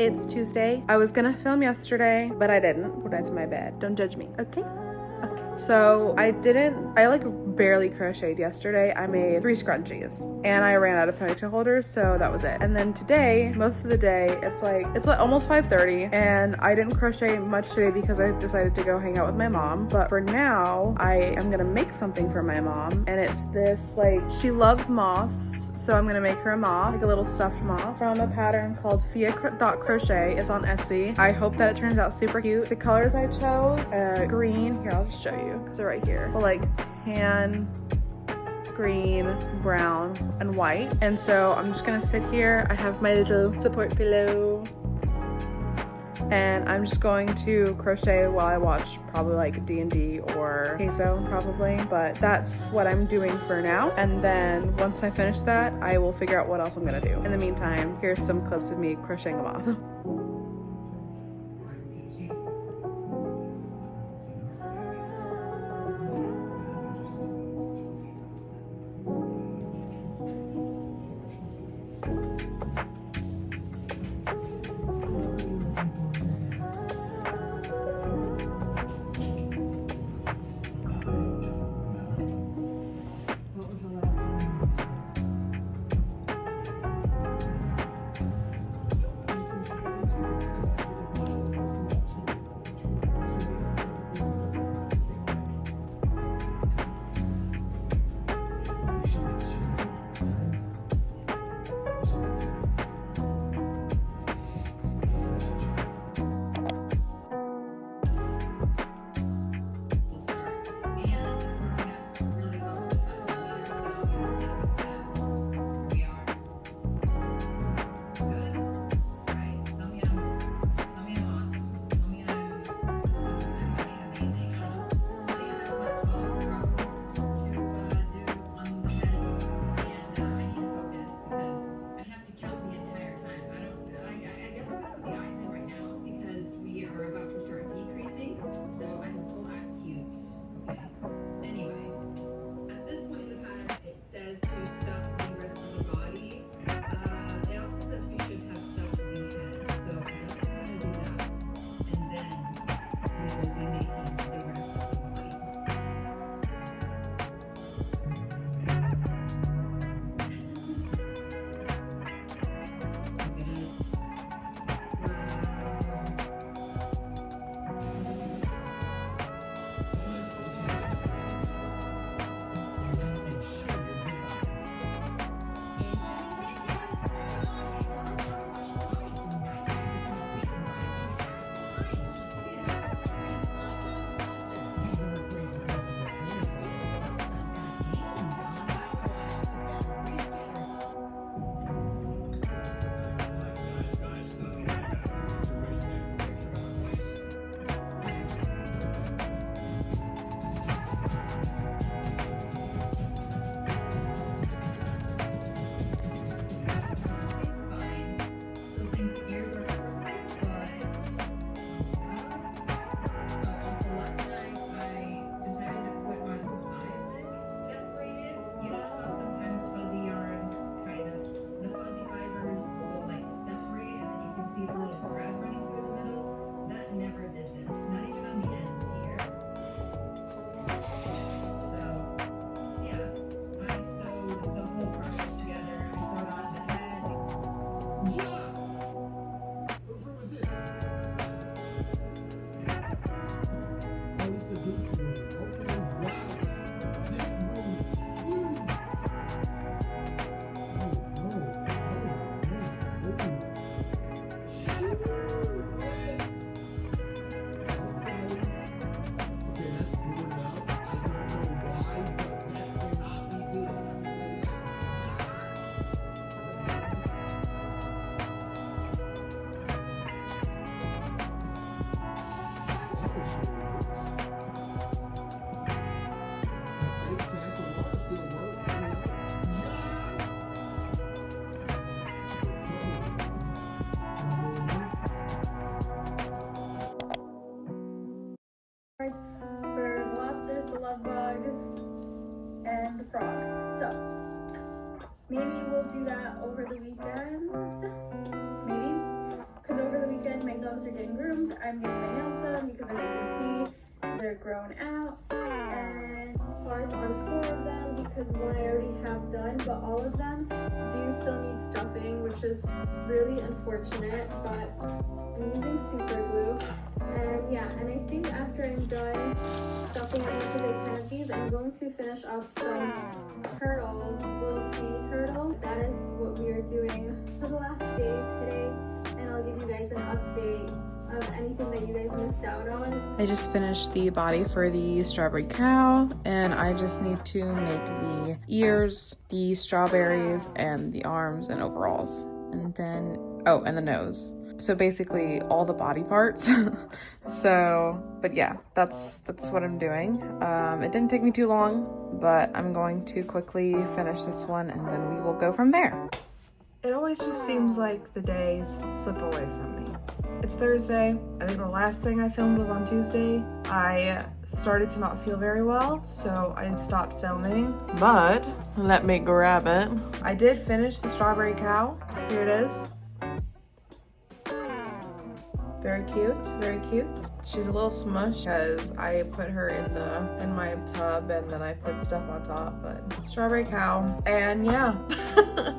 It's Tuesday. I was gonna film yesterday, but I didn't. Went into my bed. Don't judge me, okay? Okay. So I like barely crocheted yesterday. I made 3 scrunchies and I ran out of ponytail holders, so that was it. And then today, most of the day, it's like almost 5:30 and I didn't crochet much today because I decided to go hang out with my mom. But for now, I am gonna make something for my mom, and it's this, like, she loves moths, so I'm gonna make her a moth, like a little stuffed moth, from a pattern called Crochet. It's on Etsy. I hope that it turns out super cute. The colors I chose, green, here, I'll just show you, because they're right here. But like tan, green, brown, and white. And so I'm just gonna sit here. I have my little support pillow, and I'm just going to crochet while I watch probably like D&D or Queso probably, but that's what I'm doing for now. And then once I finish that, I will figure out what else I'm gonna do. In the meantime, here's some clips of me crocheting a moth. For the lobsters, the love bugs, and the frogs. So maybe we'll do that over the weekend. Maybe, because over and my dogs are getting groomed. I'm getting my nails done because as you can see, they're grown out. And parts are 4 of them because one I already have done, but all of them do still need stuffing, which is really unfortunate, but I'm using super glue. And yeah, and I think after I'm done stuffing as much as I can of these, I'm going to finish up some turtles, little tiny turtles. That is what we are doing for the last day today, and I'll give you guys an update of anything that you guys missed out on. I just finished the body for the strawberry cow, and I just need to make the ears, the strawberries, and the arms and overalls. And then, oh, and the nose. So basically all the body parts. But yeah, that's what I'm doing. It didn't take me too long, but I'm going to quickly finish this one and then we will go from there. It always just seems like the days slip away from me. It's Thursday. I think the last thing I filmed was on Tuesday. I started to not feel very well, so I stopped filming. But let me grab it. I did finish the strawberry cow. Here it is. Very cute, very cute. She's a little smushed because I put her in my tub and then I put stuff on top, but strawberry cow. And yeah,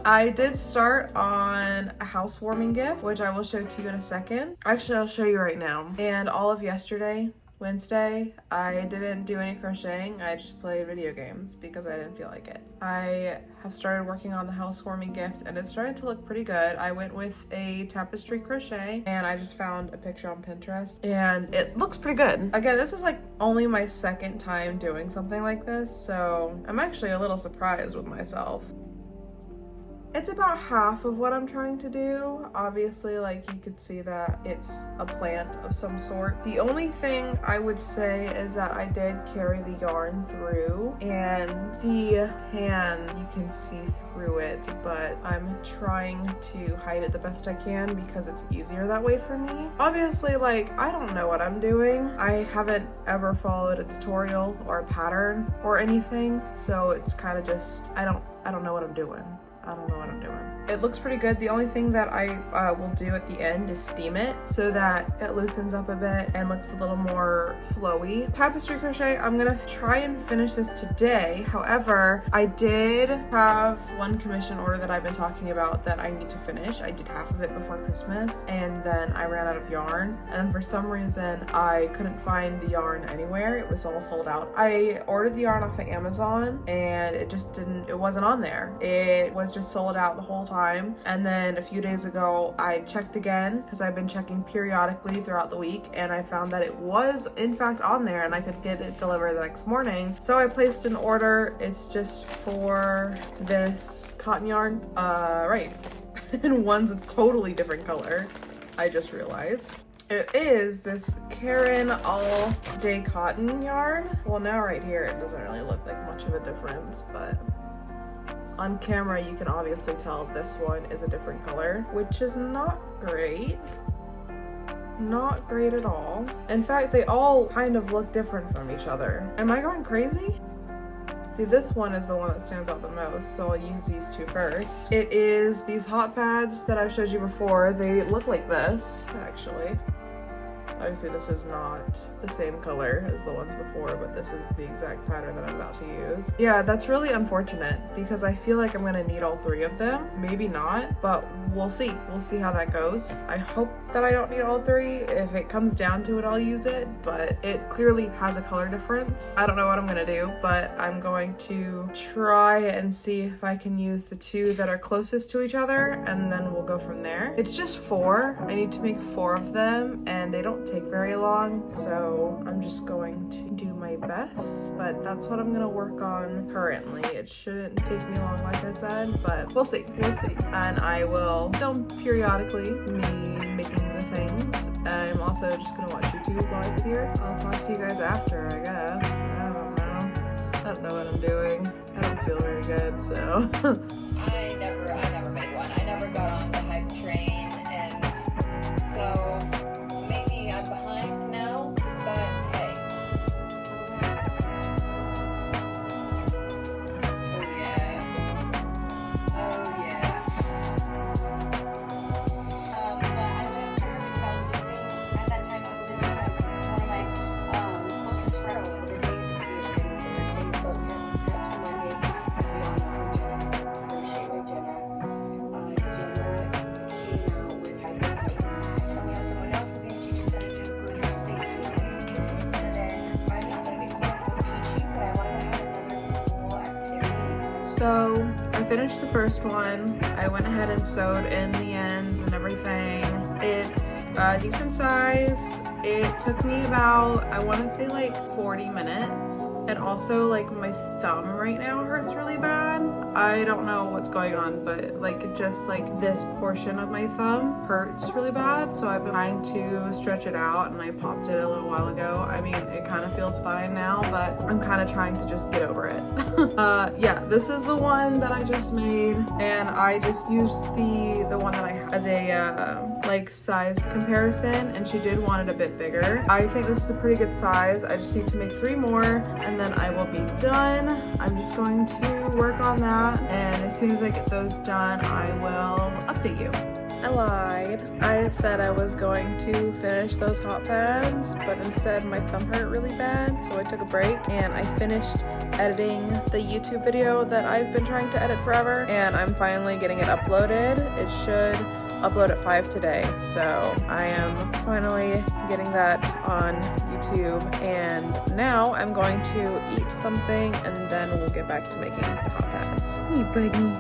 I did start on a housewarming gift, which I will show to you in a second. Actually, I'll show you right now. And all of yesterday, Wednesday, I didn't do any crocheting. I just played video games because I didn't feel like it. I have started working on the housewarming gift and it's starting to look pretty good. I went with a tapestry crochet and I just found a picture on Pinterest and it looks pretty good. Again, this is like only my second time doing something like this, so I'm actually a little surprised with myself. It's about half of what I'm trying to do. Obviously, like you could see that it's a plant of some sort. The only thing I would say is that I did carry the yarn through and the tan, you can see through it, but I'm trying to hide it the best I can because it's easier that way for me. Obviously, like I don't know what I'm doing. I haven't ever followed a tutorial or a pattern or anything, so it's kind of just, I don't know what I'm doing. I don't know what I'm doing. It looks pretty good. The only thing that I will do at the end is steam it so that it loosens up a bit and looks a little more flowy. Tapestry crochet, I'm gonna try and finish this today. However, I did have one commission order that I've been talking about that I need to finish. I did half of it before Christmas and then I ran out of yarn. And for some reason, I couldn't find the yarn anywhere. It was all sold out. I ordered the yarn off of Amazon and it wasn't on there. It was just sold out the whole time. And then a few days ago I checked again because I've been checking periodically throughout the week and I found that it was in fact on there and I could get it delivered the next morning. So I placed an order. It's just for this cotton yarn. Right. And one's a totally different color. I just realized. It is this Karen all day cotton yarn. Well, now right here it doesn't really look like much of a difference, but on camera, you can obviously tell this one is a different color, which is not great. Not great at all. In fact, they all kind of look different from each other. Am I going crazy? See, this one is the one that stands out the most, so I'll use these two first. It is these hot pads that I showed you before. They look like this, actually. Obviously, this is not the same color as the ones before, but this is the exact pattern that I'm about to use. Yeah, that's really unfortunate because I feel like I'm gonna need all 3 of them. Maybe not, but we'll see. We'll see how that goes. I hope that I don't need all 3. If it comes down to it, I'll use it, but it clearly has a color difference. I don't know what I'm gonna do, but I'm going to try and see if I can use the 2 that are closest to each other, and then we'll go from there. It's just 4. I need to make 4 of them, and they don't take very long, so I'm just going to do my best, but that's what I'm gonna work on currently. It shouldn't take me long, like I said, but we'll see. And I will film periodically me making the things. I'm also just gonna watch YouTube while I sit here. I'll talk to you guys after, I guess. I don't know what I'm doing. I don't feel very good, so. I never made one. I never got on the hype train, and so maybe I'm behind now, but hey. Oh yeah. But I went to her because I was So I finished the first one. I went ahead and sewed in the ends and everything. It's a decent size. It took me about, I want to say like 40 minutes. And also like my thumb right now hurts really bad. I don't know what's going on, but like just like this portion of my thumb hurts really bad. So I've been trying to stretch it out, and I popped it a little while ago. I mean, it kind of feels fine now, but I'm kind of trying to just get over it. Yeah, this is the one that I just made, and I just used the one that I have as a like size comparison, and she did want it a bit bigger. I think this is a pretty good size. I just need to make 3 more, and then I will be done. I'm just going to work on that, and as soon as I get those done, I will update you. I lied. I said I was going to finish those hot pads, but instead my thumb hurt really bad, so I took a break and I finished editing the YouTube video that I've been trying to edit forever, and I'm finally getting it uploaded. It should upload at 5 today, so I am finally getting that on YouTube, and now I'm going to eat something and then we'll get back to making hot pads. Hey buddy.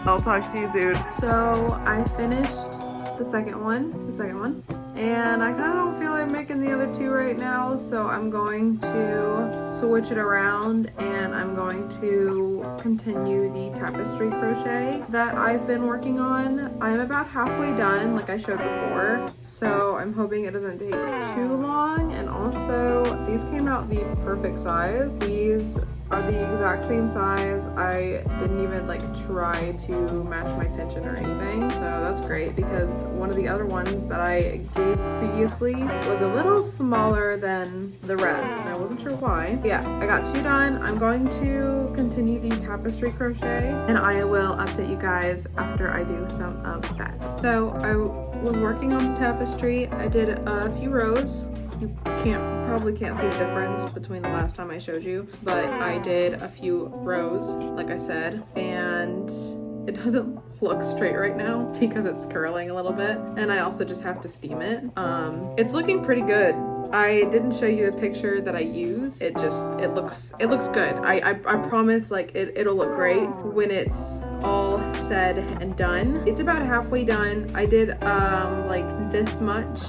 I'll talk to you soon. So I finished the second one, and I kind of don't feel like making the other 2 right now, so I'm going to switch it around and I'm going to continue the tapestry crochet that I've been working on. I'm about halfway done, like I showed before, so I'm hoping it doesn't take too long. And also, these came out the perfect size. These are the exact same size. I didn't even like try to match my tension or anything, so that's great, because one of the other ones that I gave previously was a little smaller than the rest, and I wasn't sure why. Yeah, I got 2 done. I'm going to continue the tapestry crochet, and I will update you guys after I do some of that. So I was working on the tapestry. I did a few rows. You probably can't see the difference between the last time I showed you, but I did a few rows, like I said, and it doesn't look straight right now because it's curling a little bit, and I also just have to steam it. It's looking pretty good. I didn't show you the picture that I used. It looks good. I promise, like it'll look great when it's all said and done. It's about halfway done. I did like this much.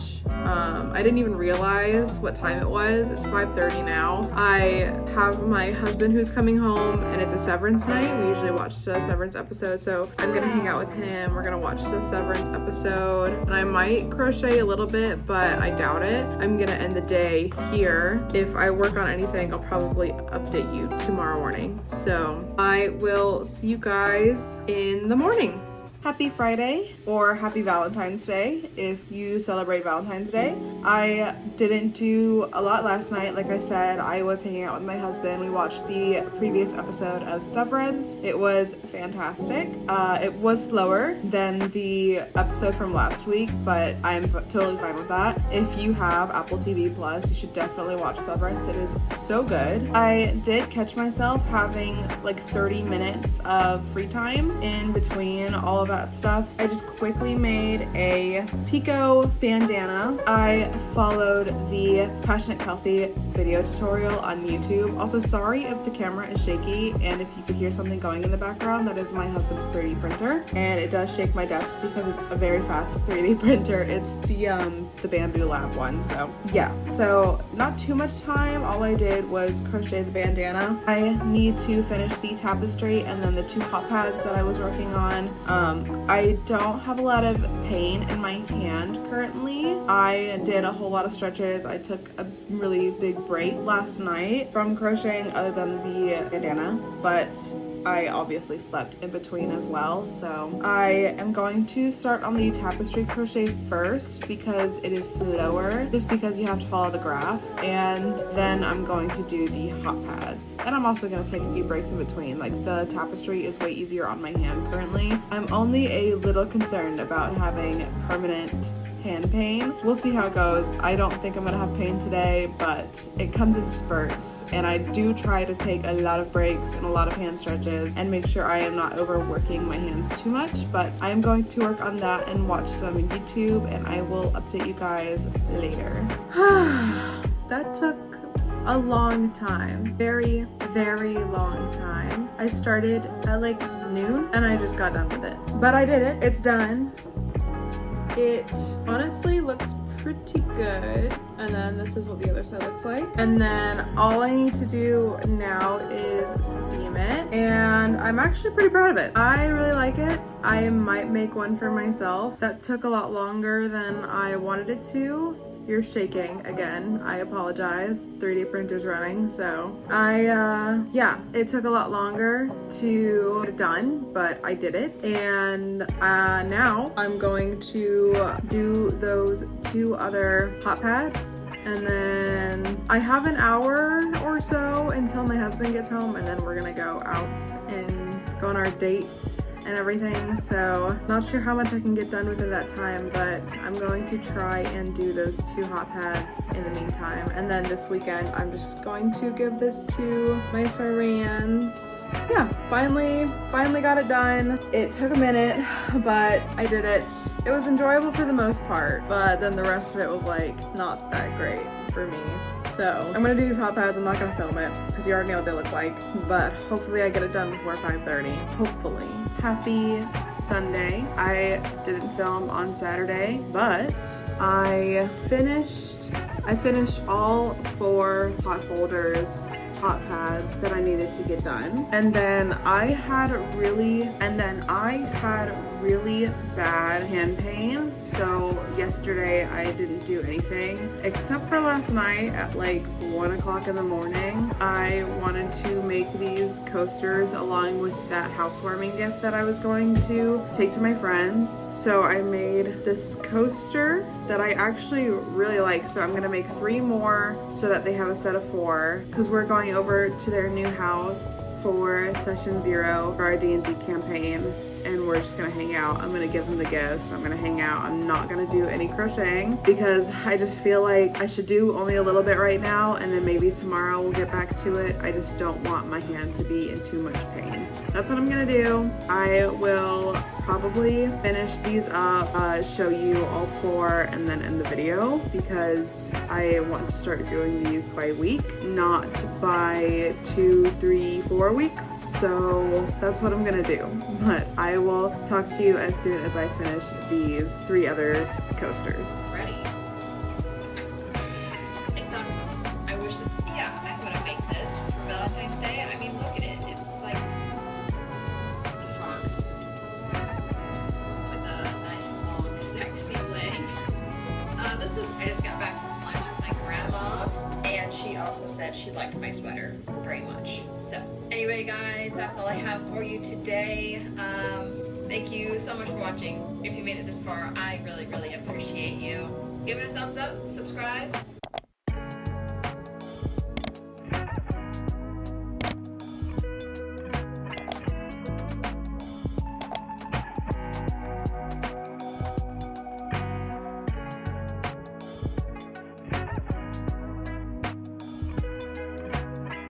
I didn't even realize what time it was. It's 5:30 now. I have my husband who's coming home, and it's a Severance night. We usually watch the Severance episode, so I'm gonna hang out with him. We're gonna watch the Severance episode, and I might crochet a little bit, but I doubt it. I'm gonna end the day here. If I work on anything, I'll probably update you tomorrow morning. So I will see you guys in the morning. Happy Friday, or happy Valentine's Day if you celebrate Valentine's Day. I didn't do a lot last night. Like I said, I was hanging out with my husband. We watched the previous episode of Severance. It was fantastic. It was slower than the episode from last week, but I'm totally fine with that. If you have Apple TV Plus, you should definitely watch Severance. It is so good. I did catch myself having like 30 minutes of free time in between all of that stuff. I just quickly made a Pico bandana. I followed the Passionate Kelsey video tutorial on YouTube. Also, sorry if the camera is shaky and if you could hear something going in the background. That is my husband's 3D printer, and it does shake my desk because it's a very fast 3D printer. It's the Bamboo Lab one. So yeah, so not too much time. All I did was crochet the bandana. I need to finish the tapestry and then the 2 hot pads that I was working on. I don't have a lot of pain in my hand currently. I did a whole lot of stretches. I took a really big break last night from crocheting other than the bandana, but I obviously slept in between as well. So I am going to start on the tapestry crochet first because it is slower, just because you have to follow the graph, and then I'm going to do the hot pads. And I'm also going to take a few breaks in between. Like, the tapestry is way easier on my hand currently. I'm only a little concerned about having permanent hand pain. We'll see how it goes. I don't think I'm gonna have pain today, but it comes in spurts, and I do try to take a lot of breaks and a lot of hand stretches and make sure I am not overworking my hands too much. But I'm going to work on that and watch some YouTube, and I will update you guys later. That took a long time. Very, very long time. I started at like noon and I just got done with it. But I did it. It's done. It honestly looks pretty good. And then this is what the other side looks like. And then all I need to do now is steam it. And I'm actually pretty proud of it. I really like it. I might make one for myself. That took a lot longer than I wanted it to. You're shaking again. I apologize. 3D printer's running, so yeah, it took a lot longer to get it done, but I did it. And now I'm going to do those 2 other hot pads. And then I have an hour or so until my husband gets home, and then we're gonna go out and go on our date and everything. So not sure how much I can get done within that time, but I'm going to try and do those 2 hot pads in the meantime. And then this weekend I'm just going to give this to my friends. Yeah, finally got it done. It took a minute, but I did it. It was enjoyable for the most part, but then the rest of it was like not that great for me. So I'm gonna do these hot pads. I'm not gonna film it because you already know what they look like, but hopefully I get it done before 5:30. Hopefully. Happy Sunday. I didn't film on Saturday, but I finished all 4 hot pads that I needed to get done. And then I had really bad hand pain. So yesterday I didn't do anything except for last night at like 1 o'clock in the morning. I wanted to make these coasters along with that housewarming gift that I was going to take to my friends. So I made this coaster that I actually really like. So I'm gonna make 3 more so that they have a set of 4, because we're going over to their new house for session 0 for our D&D campaign, and we're just gonna hang out. I'm gonna give them the gifts. I'm gonna hang out. I'm not gonna do any crocheting because I just feel like I should do only a little bit right now, and then maybe tomorrow we'll get back to it. I just don't want my hand to be in too much pain. That's what I'm gonna do. I will probably finish these up, show you all 4, and then end the video, because I want to start doing these by week, not by 2, 3, 4 weeks. So that's what I'm gonna do. But I will talk to you as soon as I finish these 3 other coasters. Ready. It sucks. I wish that, yeah, I want to make this for Valentine's Day. I mean, look at it. It's like, it's a frog with a nice long sexy leg. I just got back from lunch with my grandma, and she also said she liked my sweater very much. So anyway, guys, that's all I have for you today. Thank you so much for watching. If you made it this far, I really, really appreciate you. Give it a thumbs up, subscribe,